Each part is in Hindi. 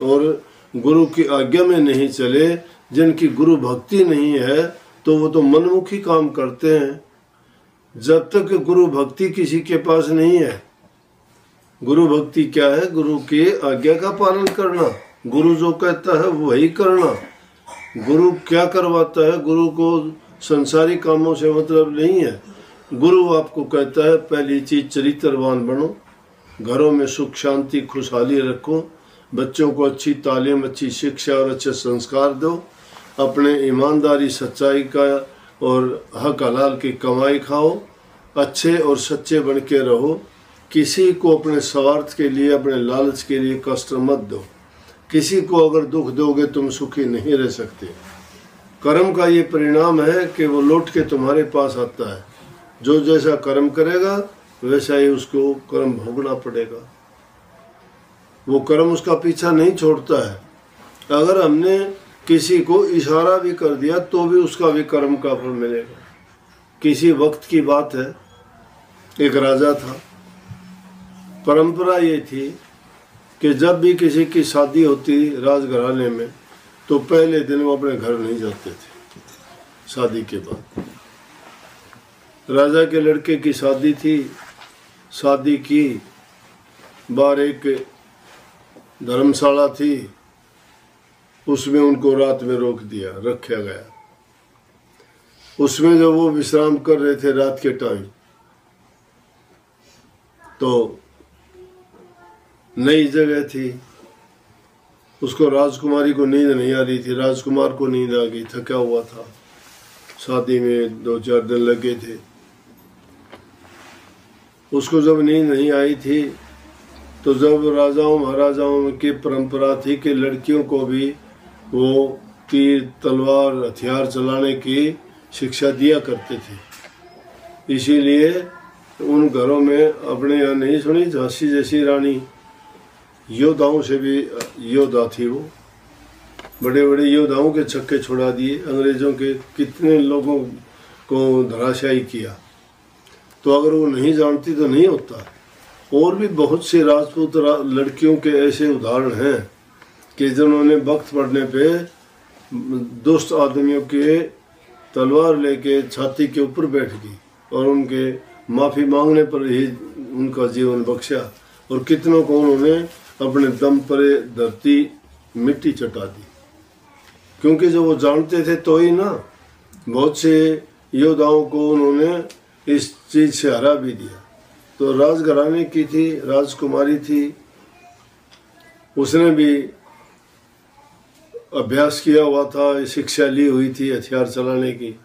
और गुरु की आज्ञा में नहीं चले, जिनकी गुरु भक्ति नहीं है, तो वो तो मनमुखी काम करते हैं। जब तक गुरु भक्ति किसी के पास नहीं है, गुरु भक्ति क्या है? गुरु की आज्ञा का पालन करना, गुरु जो कहता है वही करना। गुरु क्या करवाता है? गुरु को संसारी कामों से मतलब नहीं है। गुरु आपको कहता है पहली चीज चरित्रवान बनो, घरों में सुख शांति खुशहाली रखो, बच्चों को अच्छी तालीम अच्छी शिक्षा और अच्छे संस्कार दो, अपने ईमानदारी सच्चाई का और हक हलाल की कमाई खाओ, अच्छे और सच्चे बन के रहो, किसी को अपने स्वार्थ के लिए अपने लालच के लिए कष्ट मत दो। किसी को अगर दुख दोगे तुम सुखी नहीं रह सकते। कर्म का ये परिणाम है कि वो लौट के तुम्हारे पास आता है। जो जैसा कर्म करेगा वैसा ही उसको कर्म भोगना पड़ेगा। वो कर्म उसका पीछा नहीं छोड़ता है। अगर हमने किसी को इशारा भी कर दिया तो भी उसका भी कर्म का फल मिलेगा। किसी वक्त की बात है, एक राजा था। परंपरा ये थी कि जब भी किसी की शादी होती राजघराने में तो पहले दिन वो अपने घर नहीं जाते थे। शादी के बाद राजा के लड़के की शादी थी। शादी की बाहर एक धर्मशाला थी, उसमें उनको रात में रोक दिया, रखा गया। उसमें जब वो विश्राम कर रहे थे रात के टाइम, तो नई जगह थी, उसको राजकुमारी को नींद नहीं आ रही थी, राजकुमार को नींद आ गई, थका हुआ था। शादी में 2-4 दिन लगे थे। उसको जब नींद नहीं आई थी तो जब राजाओं महाराजाओं की परंपरा थी कि लड़कियों को भी वो तीर तलवार हथियार चलाने की शिक्षा दिया करते थे। इसीलिए उन घरों में अपने यहाँ नहीं सुनी, झांसी जैसी रानी योद्धाओं से भी योद्धा थी। वो बड़े बड़े योद्धाओं के छक्के छुड़ा दिए, अंग्रेजों के कितने लोगों को धराशायी किया। तो अगर वो नहीं जानती तो नहीं होता। और भी बहुत से राजपूत लड़कियों के ऐसे उदाहरण हैं कि जिन्होंने वक्त पड़ने पे दुष्ट आदमियों के तलवार लेके छाती के ऊपर बैठ गई और उनके माफ़ी मांगने पर ही उनका जीवन बख्शा। और कितनों को उन्होंने अपने दम पर धरती मिट्टी चटा दी, क्योंकि जब वो जानते थे तो ही ना। बहुत से योद्धाओं को उन्होंने इस चीज़ से हरा भी दिया। तो राजघराने की थी, राजकुमारी थी, उसने भी अभ्यास किया हुआ था, शिक्षा ली हुई थी हथियार चलाने की।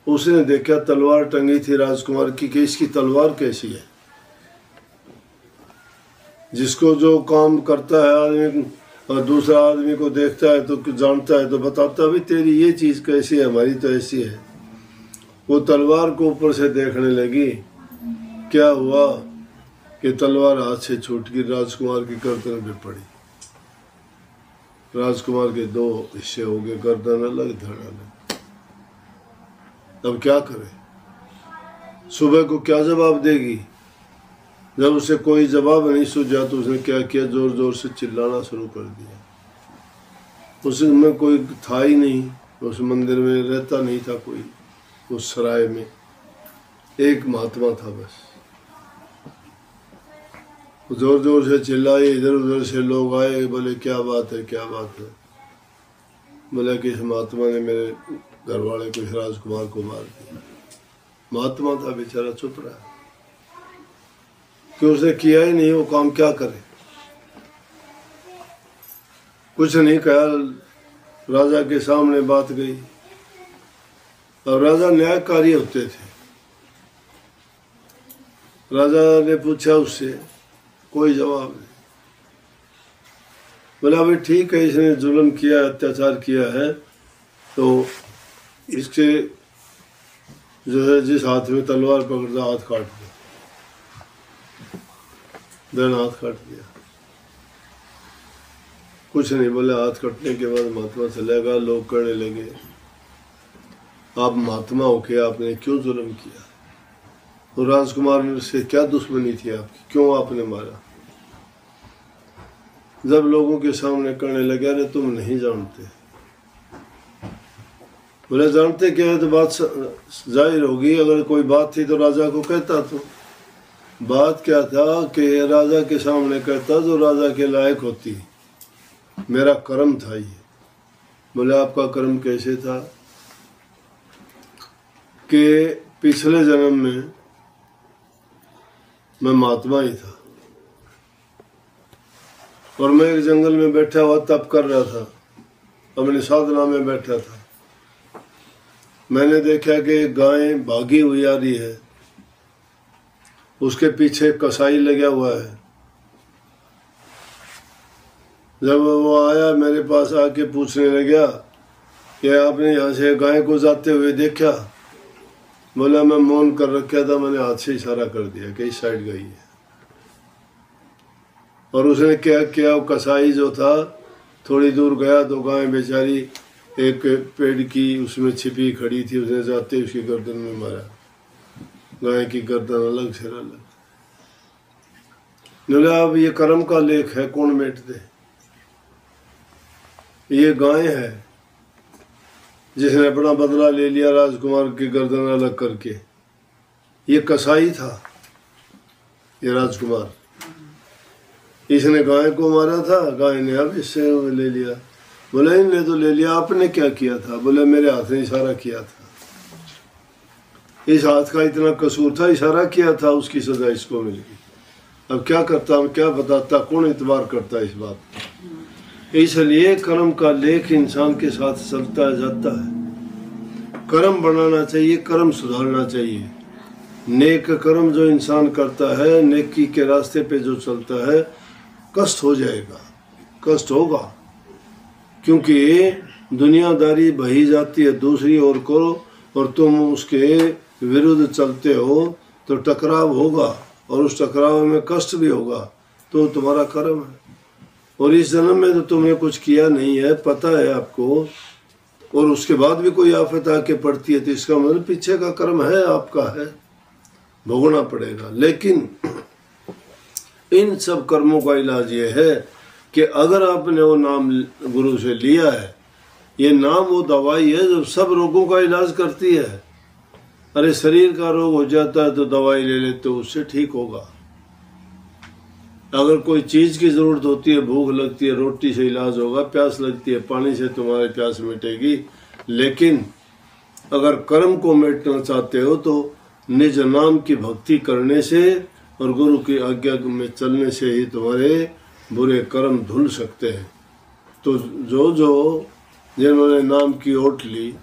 उसने देखा तलवार टंगी थी राजकुमार की कि इसकी तलवार कैसी है। जिसको जो काम करता है आदमी और दूसरा आदमी को देखता है तो जानता है तो बताता भी तेरी ये चीज़ कैसी है, हमारी तो ऐसी है। वो तलवार को ऊपर से देखने लगी। क्या हुआ कि तलवार हाथ से छूट गई, राजकुमार की गर्दन पे पड़ी। राजकुमार के 2 हिस्से हो गए, गर्दन अलग धड़ अलग। अब क्या करे? सुबह को क्या जवाब देगी? जब उसे कोई जवाब नहीं सूझा तो उसने क्या किया, जोर जोर से चिल्लाना शुरू कर दिया। उसमें कोई था ही नहीं, उस मंदिर में रहता नहीं था कोई। उस सराय में एक महात्मा था बस। जोर जोर से चिल्लाए, इधर उधर से लोग आए, बोले क्या बात है क्या बात है। बोला कि इस महात्मा ने मेरे घर वाले को, इस राजकुमार को मार दिया। महात्मा था बेचारा, चुप रहा कि उसने किया ही नहीं, वो काम क्या करे। कुछ नहीं कहा, राजा के सामने बात गई। और राजा न्यायकारी होते थे। राजा ने पूछा उससे, कोई जवाब नहीं। बोला भाई ठीक है, इसने जुल्म किया, अत्याचार किया है, तो इसके जो है जिस हाथ में तलवार पकड़ता हाथ काट दिया। देन हाथ काट दिया। कुछ नहीं बोले। हाथ कटने के बाद महात्मा चला गया। लोग कहने लगे आप महात्मा होके आपने क्यों जुल्म किया? तो राजकुमार से क्या दुश्मनी थी आपकी, क्यों आपने मारा? जब लोगों के सामने करने लगे, अरे तुम नहीं जानते। बोले जानते क्या है? तो बात जाहिर होगी, अगर कोई बात थी तो राजा को कहता। तो बात क्या था कि राजा के सामने कहता जो राजा के लायक होती, मेरा कर्म था ये। बोले आपका कर्म कैसे था? कि पिछले जन्म में मैं महात्मा ही था और मैं एक जंगल में बैठा हुआ तप कर रहा था, अपनी साधना में बैठा था। मैंने देखा कि एक गाय भागी हुई आ रही है, उसके पीछे कसाई लगा हुआ है। जब वो आया मेरे पास आके पूछने लगा कि आपने यहाँ से गाय को जाते हुए देखा? बोला मैं मौन कर रखा था, मैंने हाथ से इशारा कर दिया कि इस साइड गई है। और उसने क्या किया, कसाई जो था थोड़ी दूर गया तो गाय बेचारी एक पेड़ की उसमें छिपी खड़ी थी, उसने जाते उसकी गर्दन में मारा। गाय की गर्दन अलग, सिर अलग। बोला अब ये कर्म का लेख है, कौन मेट दे? ये गाय है जिसने अपना बदला ले लिया राजकुमार की गर्दन अलग करके। ये कसाई था, ये राजकुमार, इसने गाय को मारा था, गाय ने अब इससे ले लिया। बोले इनने तो ले लिया, आपने क्या किया था? बोले मेरे हाथ ने इशारा किया था। इस हाथ का इतना कसूर था, इशारा किया था, उसकी सजा इसको मिल गई। अब क्या करता हूँ, क्या बताता, कौन इतबार करता है इस बात? इसलिए कर्म का लेख इंसान के साथ चलता जाता है। कर्म बनाना चाहिए, कर्म सुधारना चाहिए। नेक कर्म जो इंसान करता है, नेकी के रास्ते पे जो चलता है, कष्ट हो जाएगा, कष्ट होगा, क्योंकि दुनियादारी बही जाती है दूसरी ओर को और तुम उसके विरुद्ध चलते हो तो टकराव होगा और उस टकराव में कष्ट भी होगा। तो तुम्हारा कर्म है। और इस जन्म में तो तुमने कुछ किया नहीं है, पता है आपको, और उसके बाद भी कोई आफत आके पड़ती है तो इसका मतलब पीछे का कर्म है, आपका है, भोगना पड़ेगा। लेकिन इन सब कर्मों का इलाज ये है कि अगर आपने वो नाम गुरु से लिया है, ये नाम वो दवाई है जो सब रोगों का इलाज करती है। अरे शरीर का रोग हो जाता है तो दवाई ले लेते हो, उससे ठीक होगा। अगर कोई चीज की जरूरत होती है, भूख लगती है, रोटी से इलाज होगा, प्यास लगती है, पानी से तुम्हारी प्यास मिटेगी। लेकिन अगर कर्म को मिटना चाहते हो तो निज नाम की भक्ति करने से और गुरु की आज्ञा में चलने से ही तुम्हारे बुरे कर्म धुल सकते हैं। तो जो जो जिन्होंने नाम की ओट ली,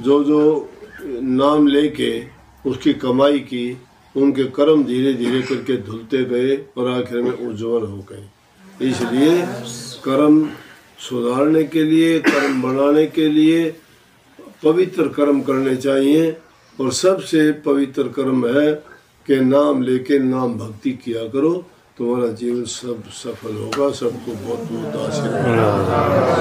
जो जो नाम लेके उसकी कमाई की, उनके कर्म धीरे धीरे करके धुलते गए और आखिर में उज्जवल हो गए। इसलिए कर्म सुधारने के लिए, कर्म बढ़ाने के लिए पवित्र कर्म करने चाहिए। और सबसे पवित्र कर्म है कि नाम लेके नाम भक्ति किया करो, तुम्हारा जीवन सब सफल होगा। सबको बहुत बहुत आशीर्वाद।